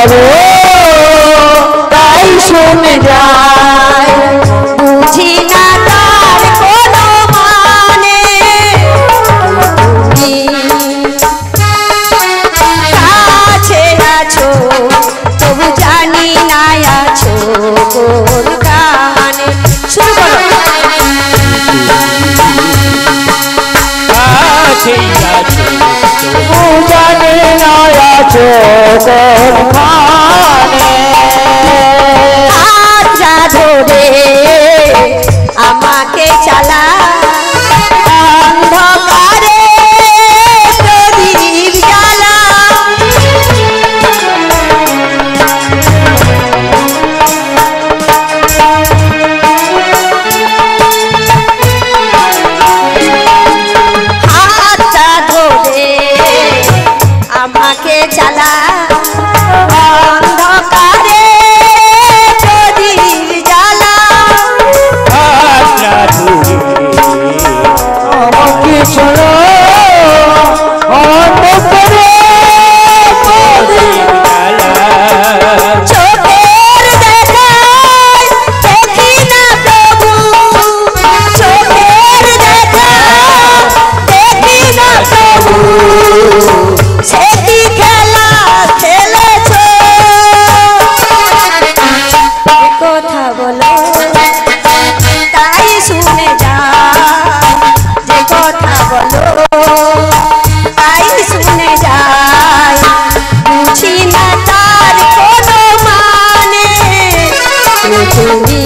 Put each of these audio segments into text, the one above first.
যাব তাই শুনে যায় বুঝি না তার কোনো মানে তুমি কাছে আছো তবু জানি না আছো কোনখানে। শুরু করো। কাছে আছো তবু জানি না আছো কোনখানে আচ্ছা ধরে আমাকে চালা অন্ধকারে প্রদীপ জ্বালা হাতটা ধরে আমাকে চালা অন্ধকারে প্রদীপ জ্বালা আমাকে চলো অন্ধকারে চোখের দেখায় দেখি না প্রভু চোখের দেখায় দেখি না প্রভু সে কি খেলা খেলেছ কথা বলো তাই শুনে যা যে কথা বলো তাই শুনে যায় বুঝি না তার কোনো মানে তুমি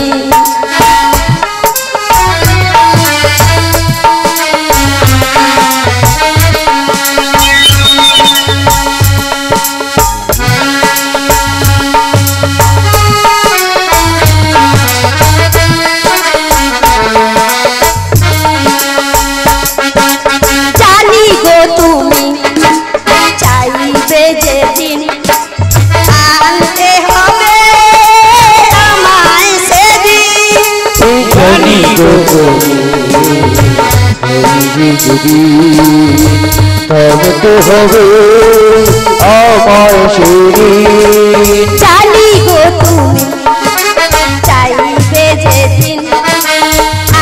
জানি গো তুমি চাইবে যেদিন আনতে হবে আমায় সেদিন জানি গো যদি তবে তো হবে আমার শরীর জানি গো তুমি চাইবে যেদিন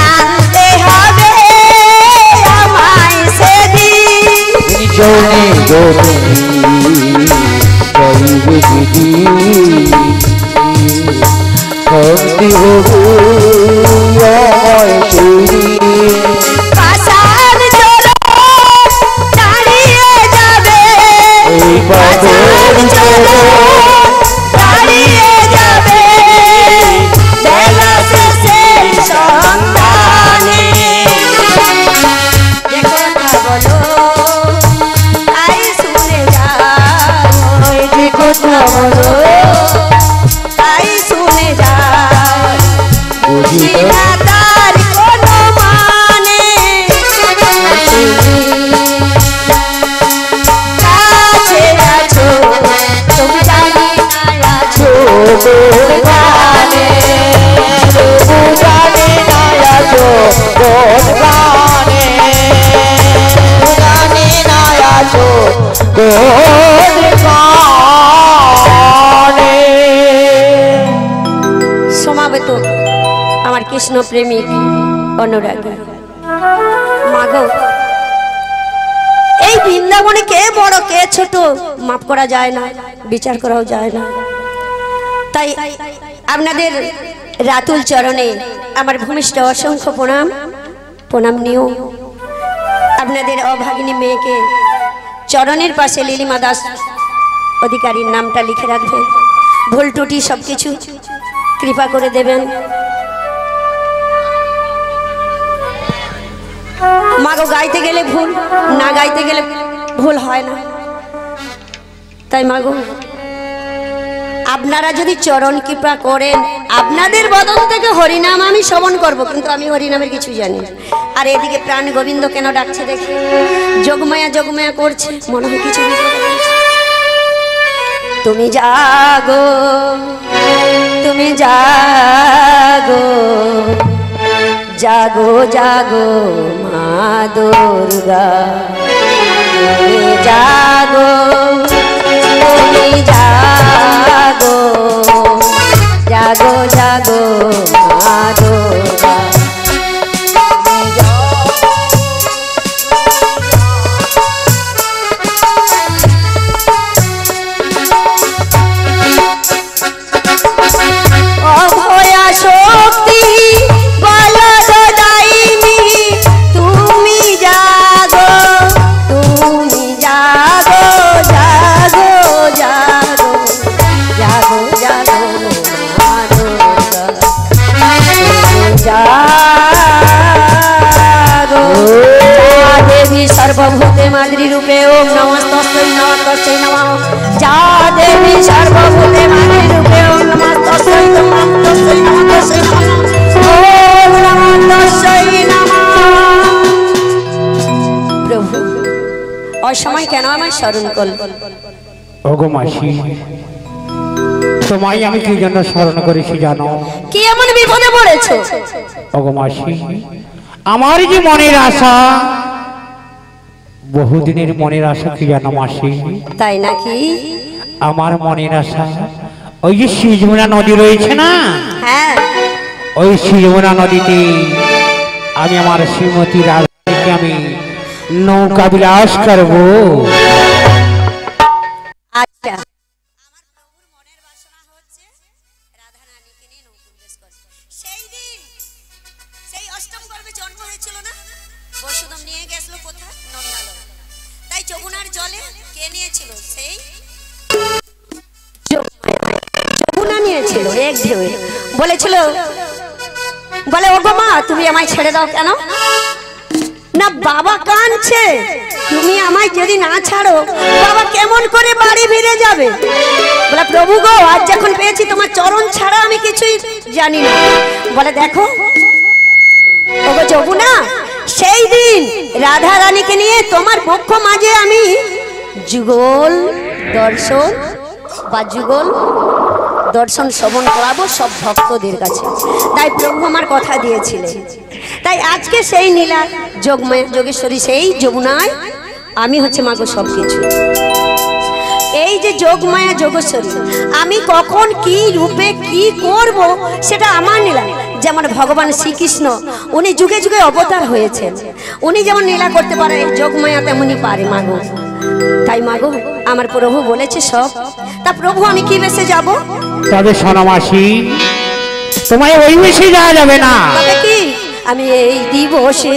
আনতে হবে আমায় সেদিন জানি গো চাইবে যদি শান্তি হবে আমার শরীর পাষাণ চলো দাঁড়িয়ে যাবে পাষাণ চলো দাঁড়িয়ে যাবে বেলা শেষে সন্ধানে যে কথা বলো তাই শুনে যাও যে কথা বলো তাই শুনে যাও বুঝি না তার কোনো মানে কাছে আছো তুমি জানি না আছো কোনখানে জানি না আছো কোনখানে জানি না আছো কোনখানে সমাবেত আমার কৃষ্ণ প্রেমিক অনুরাগী মাগো এই বৃন্দাবনে কে বড় কে ছোট মাপ করা যায় না বিচার করাও যায় না তাই আপনাদের রাতুল চরণে আমার ভূমিষ্ঠ অসংখ্য প্রণাম প্রণাম নিও আপনাদের অভাগিনী মেয়েকে চরণের পাশে লীলিমা দাস অধিকারীর নামটা লিখে রাখবেন ভুল টুটি সবকিছু কৃপা করে দেবেন মাগো গাইতে গেলে ভুল না গাইতে গেলে ভুল হয় না তাই মাগো আপনারা যদি চরণ কৃপা করেন আপনাদের বদন থেকে হরিনাম আমি শ্রবণ করব কিন্তু আমি হরিনামের কিছু জানি না আর এদিকে প্রাণ গোবিন্দ কেন ডাকছে দেখে যোগমায়া যোগমায়া করছে মনে হয় কিছু তুমি জাগো তুমি জাগো জাগো জাগো মা দুর্গা তুমি জাগো তুমি জাগো যা দেবী সর্বভূতে মানি রূপে ওম নমঃ তস্मै নমঃ তস্मै নমঃ তস্मै নমঃ ওম নমঃ তস্मै নমঃ। প্রভু অসময় কেন আমায় স্মরণ করল? ওগো মাসি, তোমায় আমি কি জন্য স্মরণ করেছি জানো? কি এমন বিপদে পড়েছো? ওগো মাসি, আমার যে মনের আশা, বহুদিনের মনের আশা কি জানো মাসি? তাই নাকি? আমার মনের আশা ওই যে সিজমুনা নদী রয়েছে না, হ্যাঁ, ওই সিজমুনা নদীতে আমি আমার শ্রীমতী রাধাকে আমি নৌকা বিলাস করবো। আচ্ছা, আমার প্রভুর মনের বাসনা হচ্ছে রাধা রানীকে নিয়ে নৌকুল্লাস করবে। সেই দিন সেই অষ্টম গর্ভে জন্ম হয়েছিল না, বসুদেব নিয়ে গেছিল কোথায়? নন্দালয়। তাই যমুনার জলে কে নিয়েছিল? সেই যমুনা নিয়েছিল এক ঢেউয়ে। বলেছিল, বলে ওগো মা তুমি আমায় ছেড়ে দাও কেন? না বাবা কাঁদছে, তুমি আমায় যদি না ছাড়ো বাবা কেমন করে বাড়ি ফিরে যাবে। বলে প্রভু গো, আজ যখন পেয়েছি তোমার চরণ ছাড়া আমি কিছুই জানি না। বলে দেখো ওগো যমুনা, সেই দিন রাধা রানীকে নিয়ে তোমার পক্ষ মাঝে আমি যুগল দর্শন বা যুগল দর্শন শ্রবণ করাবো সব ভক্তদের কাছে। তাই প্রভু আমার কথা দিয়েছিলেন। তাই আজকে সেই নীলা যোগময় যোগেশ্বরী সেই যমুনায় আমি হচ্ছে মাগো সব কিছু। এই যে যোগমায়া যোগেশ্বরী, আমি কখন কি রূপে কি করব সেটা আমার নীলা। যেমন ভগবান শ্রীকৃষ্ণ উনি যুগে যুগে অবতার হয়েছেন, উনি যেমন নীলা করতে পারে যোগমায়া তেমনই পারে মাগো। তাই মাগো আমার প্রভু বলেছে সব। তা প্রভু আমি কি বেশে যাব? তবে শোনো মাসি, তোমায় ওই বেশি যাওয়া যাবে না। তবে কি আমি এই দিবসে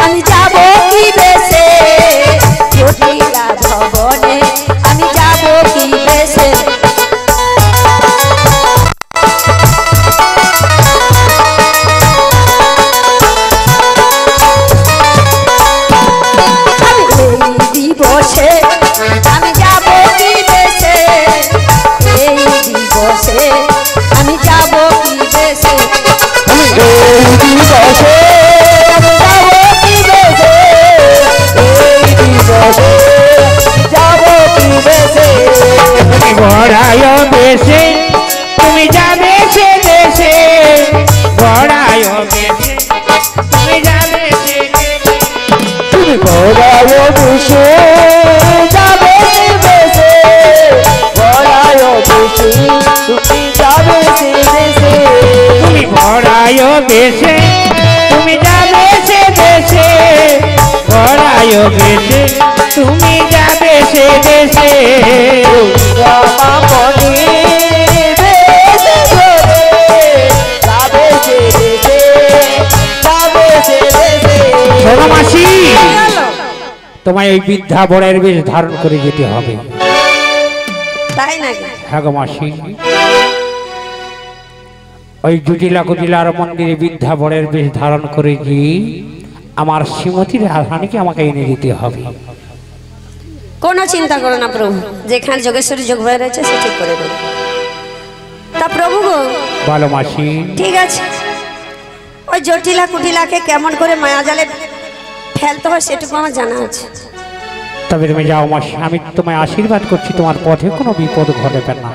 আমি যাব কি বেশে জটিলা ভবনে, আমি যাব কি বেশে। আমি এই দিবসে আমি যাব কি বেশে, এই দিবসে আমি যাব কি বেশে। ঘোড়ায় বেশে তুমি যাবে সে দেশে, ঘোড়ায় বেশে তুমি যাবে সে দেশে, তুমি ঘোড়ায় বসে যাবে বেশে, ঘোড়ায় বসে তুমি যাবে সে দেশে। তুমি ঘোড়ায় বেশে তুমি যাবে সে দেশে, ঘোড়ায় বেশে তুমি যাবে সে দেশে। রামা মনে বেশে ধরে যাবে সে দেশে, যাবে সে দেশে। শোনো মাসি, তোমায় ওই বৃদ্ধা বরের বেশ ধারণ করে যেতে হবে। তাই নাকি? হ্যাঁ গো মাসি, ওই জুটিলা কুটিলার মন্দিরে বৃদ্ধা বরের বেশ ধারণ করে গিয়ে আমার শ্রীমতী রাধারানীকে আমাকে এনে দিতে হবে। কোনো চিন্তা করো না প্রভু, যেখানে যোগেশ্বরী যোগ হয়ে রয়েছে সে ঠিক করে দেবে। তা প্রভু গো, বলো মাসি। ঠিক আছে, ওই জটিলা কুটিলাকে কেমন করে মায়া জালে ফেলতে হয় সেটুকু আমার জানা আছে। তবে তুমি যাও মাসি, আমি তোমায় আশীর্বাদ করছি তোমার পথে কোনো বিপদ ঘটবে না।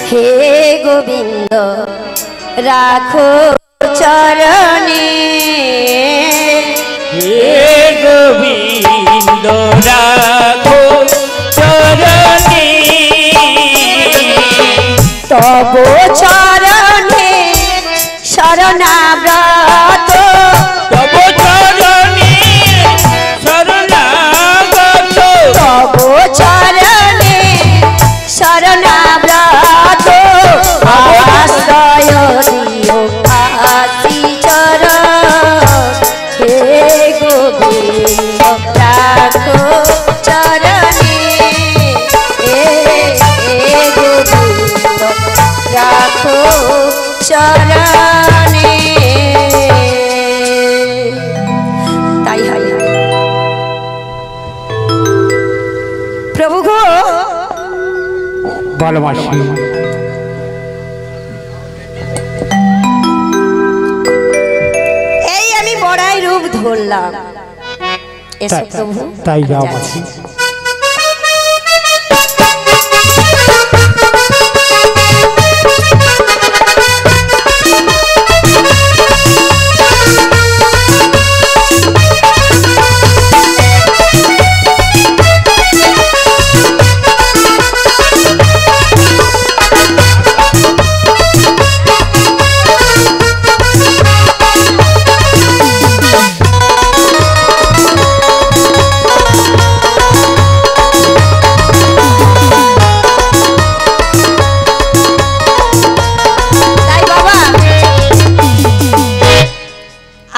হে গোবিন্দ রাখো চরণে, হে গোবিন্দ রাখো চরণে, তব চরণে শরণাব্রত তব চরণে শরণাগত তব চরণে শরণাব্রত আশ্রয় দিও আসি চরণ হে গোবিন্দ রাখো চরণে গোবিন্দ রাখো চরণে। তাই হয় প্রভু গো বলো মাসি। এই আমি বড়াই রূপ ধরলাম, এসো প্রভু। তাই যাও মাসি।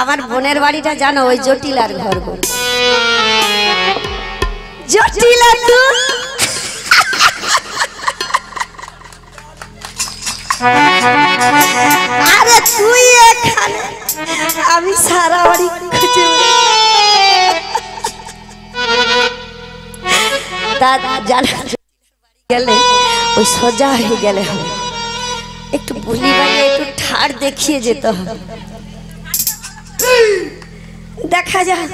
আমার বোনের বাড়িটা জানো, ওই জটিলার ঘর গো। জটিলা তো আরে তুই এখানে, আমি সারা বাড়ি খুঁজে দাদা জানা গেলে ওই সোজা হয়ে গেলে হবে, একটু ভুলি বাড়ি একটু ঠাড় দেখিয়ে যেতে হবে, দেখা যায়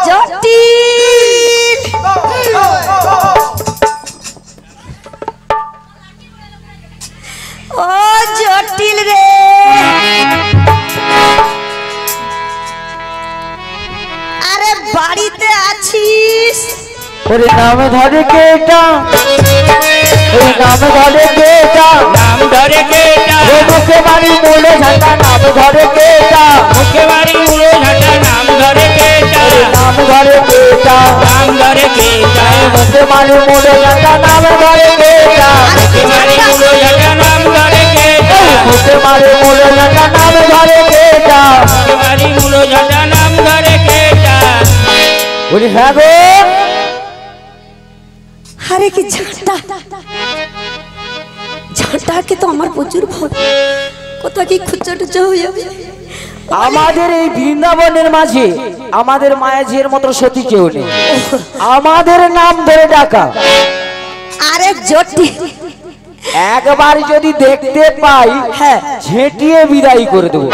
জটিল। ও জটিল রে, আরে বাড়িতে আছিস? ওরে নাম ধরে কেটা, ওরে নাম ধরে কেটা, নাম ধরে কেটা, ও মুখে বাড়ি মূলে ঝাঁটা, নাম ধরে কেটা, মুখে বাড়ি মুড়ো ঝাঁটা, নাম ধরে কেটা, নাম ধরে কেটা, নাম ধরে কেটা, মুখে বাড়ি মূলে ঝাঁটা, নাম ধরে কেটা, মুখে বাড়ি মুড়ো ঝাঁটা, নাম ধরে কেটা, মুখে বাড়ি মূলে ঝাঁটা, নাম ধরে কেটা, মুখে বাড়ি মুড়ো ঝাঁটা, নাম ধরে কেটা। ওরে হ্যাঁ গো, আরে কি ঝাঁটা, ঝাঁটাকে তো আমার প্রচুর ভয়, কোথা কি খুচা টুচা হয়ে যাবে। আমাদের এই বৃন্দাবনের মাঝে আমাদের মায়াজির মতো সতী কেউ নেই, আমাদের নাম ধরে ডাকা। আরে জটিল, একবার যদি দেখতে পাই, হ্যাঁ ঝেঁটিয়ে বিদায় করে দেবো।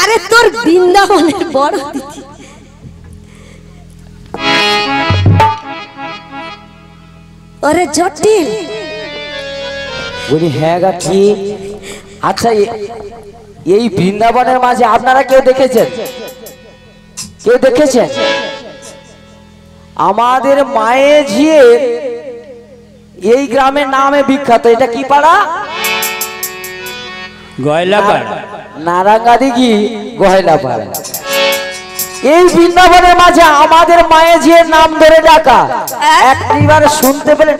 আরে তোর বৃন্দাবনের বড় দিদি, ওরে জটিল, বলি হ্যাঁ গা কি? আচ্ছা এই বৃন্দাবনের মাঝে আপনারা কেউ দেখেছেন? কেউ দেখেছেন? আমাদের মায়ে ঝিয়ে এই গ্রামের নামে বিখ্যাত। এটা কি পাড়া? গয়লাপাড়া, নারাঙ্গাদিঘি গয়লা পাড়া। এই বৃন্দাবনের মাঝে আমাদের মায়ে ঝিয়ে নাম ধরে ডাকা একবার শুনতে পেলেন?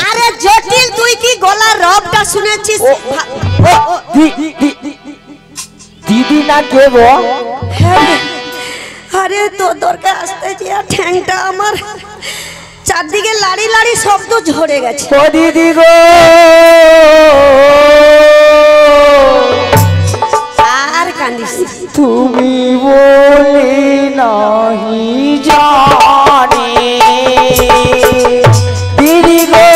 আরে জটিল, তুই কি গলার রবটা শুনেছিস? দিদি না কে গো? আরে তো দরকার আসতে যে ঠ্যাংটা আমার চারদিকে লাড়ি লাড়ি শব্দ ঝরে গেছে। ও দিদি গো, আর কান্দিস না। তুমি বলে নাহি জানে দিদি গো,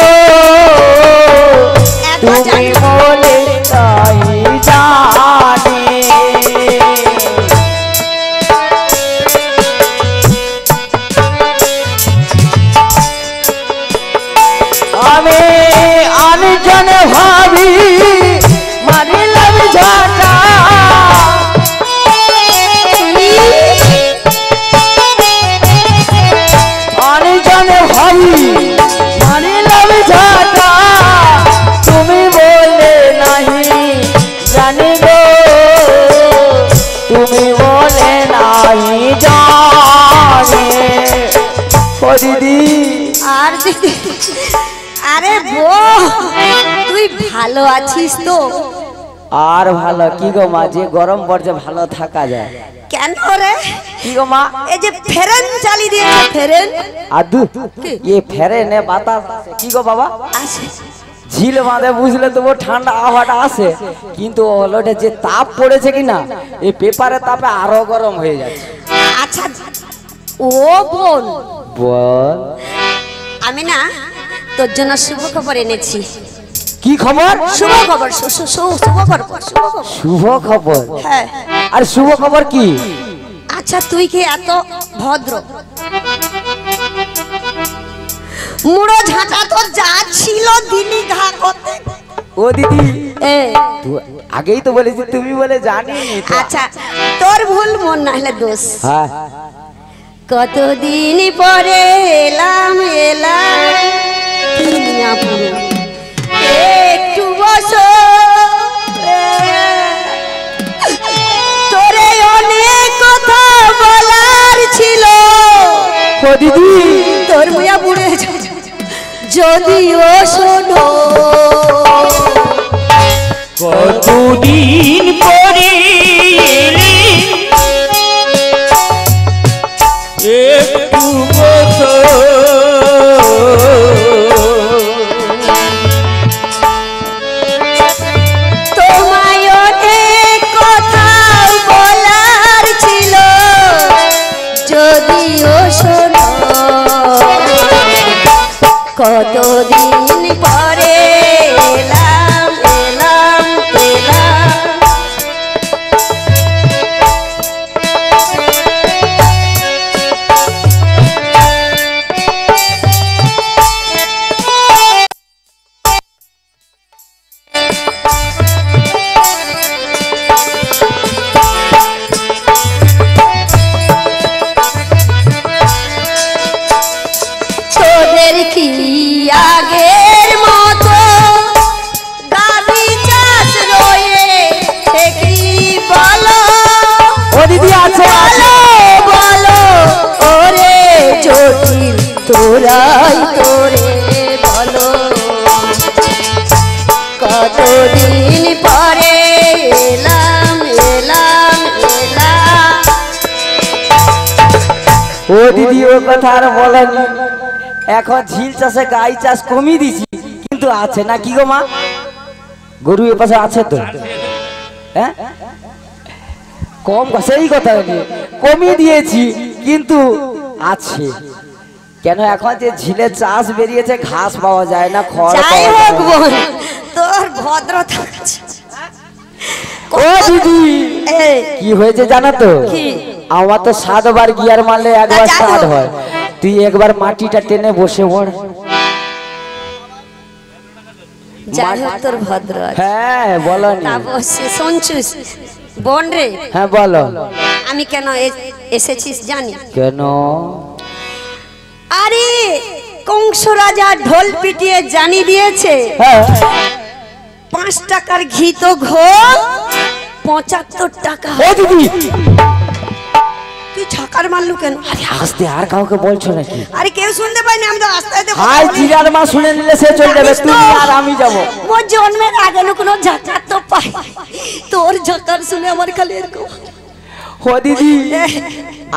তুমি বলে নাহি জানে আমি আনজন ভাবি মারিলাম ঝাঁটা, আনজন ভাবি মারিলাম দিদি আর দিদি আরে বো তুই ভালো আছিস তো? আর ভালো কি গো মা, যে গরম পড়ছে ভালো থাকা যায় কেন রে? কি গো মা, এই যে ফেরেন চালিয়ে দিয়েছে ফেরেন আদু এ ফেরে নে বাতাস আসে। কি গো বাবা, আসে ঝিল বাঁধে বুঝলে তো ঠান্ডা আবহাওয়াটা আসে, কিন্তু ওটা যে তাপ পড়েছে কি না, এই পেপারে তাপে আরো গরম হয়ে যাচ্ছে। আচ্ছা ও বোন বল আমি না তোর জন্য শুভ খবর এনেছি। কি খবর? শুভ খবর শুভ খবর শুভ খবর। শুভ খবর? হ্যাঁ। আর শুভ খবর কি? আচ্ছা তুই কি এত ভদ্র? মুড়ো ঝাঁটা তো যা ছিল দিলি ঘা করতে। ও দিদি এ তুই আগেই তো বলেছি, তুমি বলে জানি। আচ্ছা তোর ভুল মন না হলে দোষ। হ্যাঁ কতদিন পরে এলাম মিয়াপুর, একটু বসো তোরে অনেক কথা বলার ছিল। ও দিদি তোর মিয়াপুরে যদিও শোনো কতদিন পরে একটু বসো তোমায় অনেক কথা বলার ছিল, যদিও শোনো কতদিন পরে এলাম এলাম এলাম। তোদের কি আগের মতো গাবি চাষ রয়ে কি বলো? ও দিদি আছে আছে। বলো ওরে জটিল তোরাই তোরে বলো কতদিন পরে এলাম এলাম এলাম। ও দিদি ও কথা আর বলেনি, এখন ঝিল চাষে গাই চাষ কমিয়ে দিছি, কিন্তু আছে না কি গো মা, গরু এ পাশে আছে তো। হ্যাঁ কম সেই কথা কমিয়ে দিয়েছি, কিন্তু আছে কেন, এখন যে ঝিলে চাষ বেরিয়েছে ঘাস পাওয়া যায় না, খড় যাই পাওয়া হোক যায় না। বোন তোর ভদ্রতা ও দিদি এই, কি হয়েছে জানো তো, কি? আমার তো 7 বার গিয়ার মারলে একবার যাই স্টার্ট হোক। হয়, তুই একবার মাটিটা টেনে বসে পড়। যাই হোক তোর ভদ্র আছে। হ্যাঁ বলো তা বসে শুনছিস বোন রে, হ্যাঁ বলো আমি কেন এসেছিস জানি? কেন? আরে কংস রাজা ঢোল পিটিয়ে জানি দিয়েছে হ্যাঁ 5 টাকার ঘি তো ঘোল 75 টাকা। ও দিদি তুই ছাকার মারলু কেন? আস্তে, আর কাউকে বলছো নাকি? আরে কেউ শুনতে পাইনি, আমি তো আস্তে আস্তে হাই জিরার মা শুনে নিলে সে চলে যাবে, তুমি আর আমি যাব। মোর জন্মের আগে কোনো ঝাঁকার তো পাই, তোর ঝাঁকার শুনে আমার খালি এরকম। ও দিদি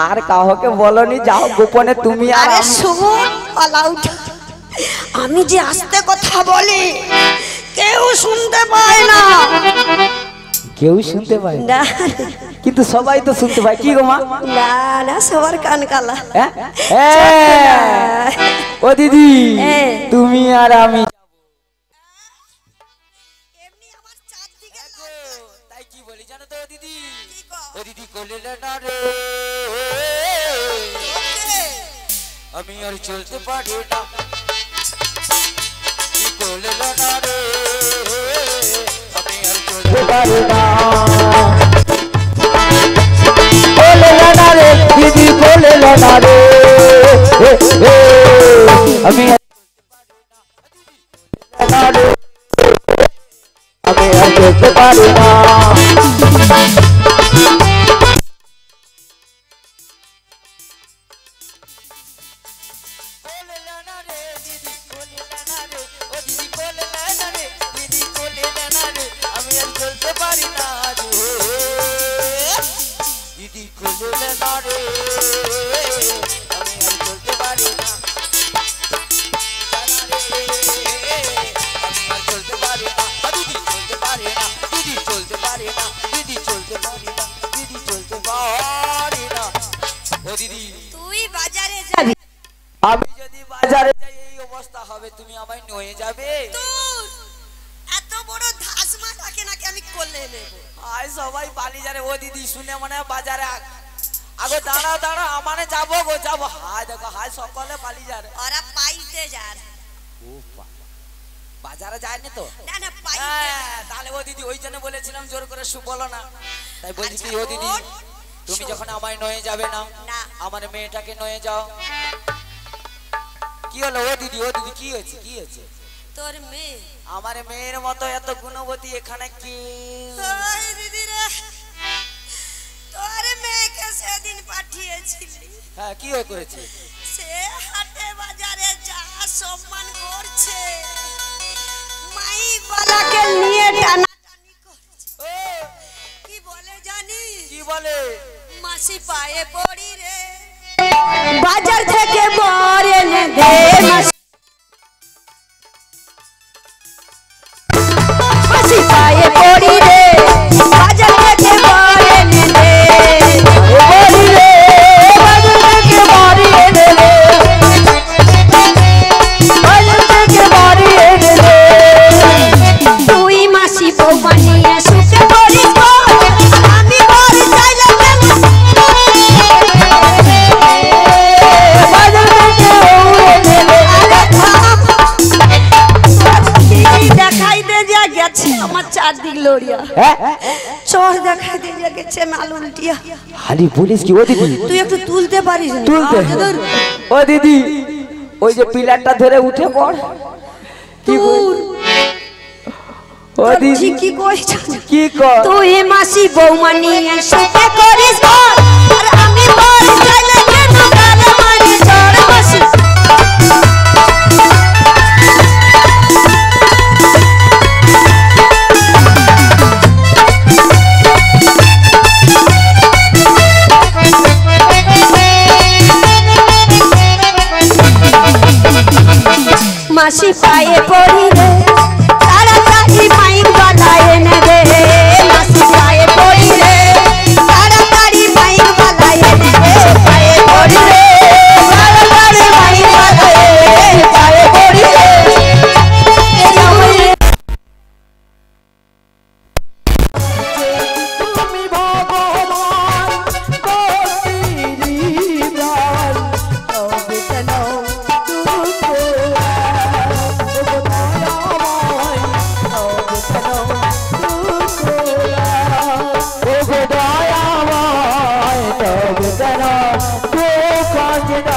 আর কাউকে বলনি, যাও গোপনে তুমি আর আরে আমি। শুন অলাউড, আমি যে আস্তে কথা বলি কেউ শুনতে পায় না। কেউ শুনতে পায় না, না কিন্তু সবাই তো শুনতে পায়। কি গো মা? না না সবার কান কালা। হ্যাঁ? হ্যাঁ। ও দিদি হ্যাঁ। তুমি আর আমি তাই কি বলি জানো তো দিদি, ও দিদি কোলে না রে আমি আর চলতে পারি না, কোলে না রে আমি আর চলতে পারি না, কোলে না রে দিদি কোলে না রে আমি আর চলতে পারি না। চলে না রে, আমি আর চলতে পারি না, আমি আর চলতে পারি না, দিদি চলতে পারে না, দিদি চলতে পারে না, দিদি চলতে পারি না, দিদি চলতে পারি না। ও দিদি তুই বাজারে যাবি, আমি যদি বাজারে যাই এই অবস্থা হবে, তুমি আমায় নিয়ে যাবে? তোর এত বড় ধাসমা থাকে নাকি আমি কোলে নেব? আয় সবাই পালিয়ে যাবে। ও দিদি শুনে মনে হয় বাজারে আগো দাঁড়াও দাঁড়াও, আমানে যাবো গো যাবো। হায় দেখো হায় সকলে পালিয়ে যাবে। ওরা পাইতে যার, ও বাবা, বাজারে যায়নি তো? না না পাইতে হ্যাঁ, তাহলে ও দিদি ওই জন্য বলেছিলাম জোর করে বলো না, তাই বলছি কি ও দিদি তুমি যখন আমায় নয়ে যাবে না, না। আমার মেয়েটাকে নয়ে যাও। কি হলো ও দিদি, ও দিদি কি হয়েছে, কি হয়েছে? তোর মেয়ে, আমার মেয়ের মতো এত গুণবতী এখানে কি? ওই দিদি রে, তোর মেয়েকে সেদিন পাঠিয়েছিলি, হ্যাঁ কি করেছে? সে হাটে বাজারে যা সম্মান করছে, মাইক বালাকে নিয়ে টানাটানি করছে। ও, কি বলে জানি? কি বলে? মাসি পায়ে পড়ি রে, বাজার থেকে বর এনে দে, মাসি পায়ে পড়ি রে, বাজার থেকে বর এনে দে, পড়ি রে, বাজার থেকে বর এনে দে, বাজার থেকে বর এনে দে। তুই মাসি বউ বানিয়ে সুখে করিস বর, আমি বর চাইলে কেন? বাজার থেকে বর এনে দে। আরে থাম, কি দেখাই দে যা গেছে আমার চারদিক লড়িয়া, চোর দেখাই দে যা গেছে মাল উল্টিয়া। হালি পুলিশ কি ও দিদি? তুই একটু তুলতে পারিস না? তুলতে ও দিদি, ওই যে পিলারটা ধরে উঠে পড়। কি তুই ও দিদি কি কইছ? কি কর? তুই মাসি বৌমা নিয়ে সুখে করিস বর, আর আমি বর চাইলে কেন গালে মারি চড় মাসি। মাসি পায়ে পড়ি রে, তাড়াতাড়ি মাইক বালা এনে দে, মাসি পায়ে পড়ি রে, তাড়াতাড়ি মাইক বালা এনে দে, পায়ে পড়ি রে, তাড়াতাড়ি মাইক বালা এনে দে, পায়ে পড়ি রে। তুমি ভগবান কর্ত্রী প্রাণ, তবে কেন দুঃখ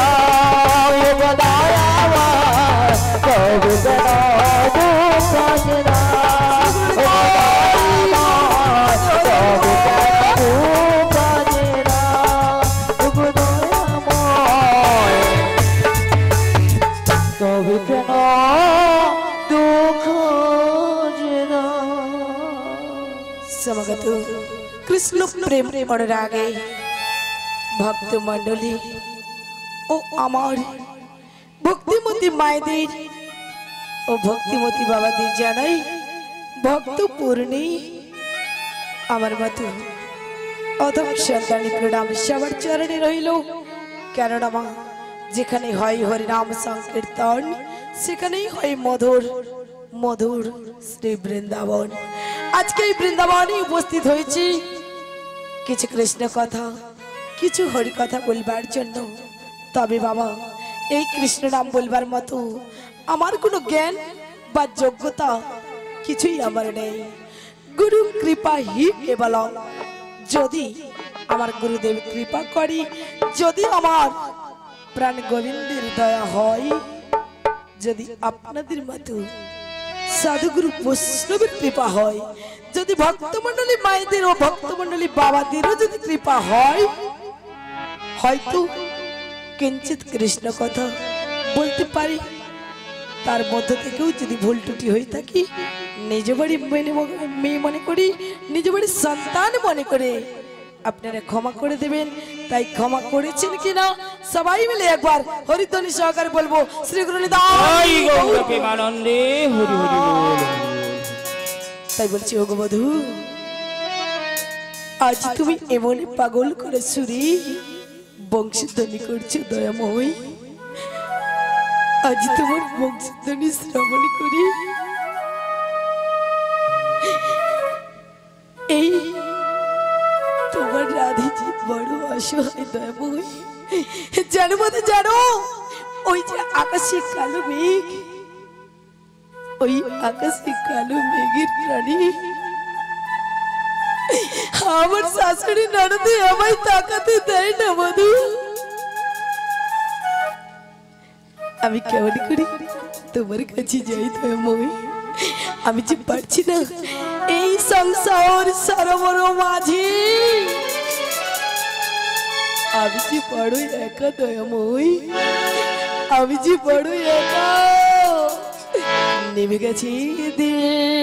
समागत कृष्ण प्रेम अनुरागे भक्त मंडली ও আমার ভক্তিমতী মায়েদের ও ভক্তিমতী বাবাদের জানাই ভক্ত পূর্ণি আমার মতো অধম সন্তানী প্রণাম সবার চরণে রইল। কেননা মা, যেখানে হয় হরিনাম সংকীর্তন সেখানেই হয় মধুর মধুর শ্রী বৃন্দাবন। আজকে এই বৃন্দাবনে উপস্থিত হয়েছি কিছু কৃষ্ণ কথা কিছু হরি কথা বলবার জন্য। তবে বাবা, এই কৃষ্ণ নাম বলবার মতো আমার কোনো জ্ঞান বা যোগ্যতা কিছুই আমার নেই। গুরু কৃপা হি কেবল, যদি আমার গুরুদেব কৃপা করি, যদি আমার প্রাণ গোবিন্দের দয়া হয়, যদি আপনাদের মতো সাধুগুরু বৈষ্ণবের কৃপা হয়, যদি ভক্তমণ্ডলী মায়েদের ও ভক্তমণ্ডলী বাবাদেরও যদি কৃপা হয়, হয়তো কিঞ্চিত কৃষ্ণ কথা বলতে পারি। তার মধ্য থেকেও যদি ভুল ত্রুটি হয়ে থাকি, নিজ বাড়ি মেয়ে মনে করি, নিজ বাড়ির সন্তান মনে করে আপনারা ক্ষমা করে দেবেন। তাই ক্ষমা করেছেন কিনা সবাই মিলে একবার হরিধ্বনি সহকারে বলবো শ্রী গুরু নিতাই গৌর প্রেমানন্দে হরি হরি বল। তাই বলছি ওগো বধূ, আজ তুমি এমন পাগল করে সুরি বংশধ্বনি করছো দয়াময়। আজ তোমার বংশধ্বনি শ্রবণ করি এই তোমার রাধিজি বড় অসহায় দয়াময়। জানো বধূ জানো, ওই যে আকাশে কালো মেঘ, ওই আকাশে কালো মেঘের প্রাণী আমার শাশুড়ি ননদে আমায় তাকাতে দেয় না বধূ। আমি কেমন করি তোমার কাছে যাই দয়াময়। আমি যে পারছি না এই সংসার সরোবর মাঝে, আমি যে বড় একা দয়াময়, আমি যে বড় একা। নেমে গেছে দিন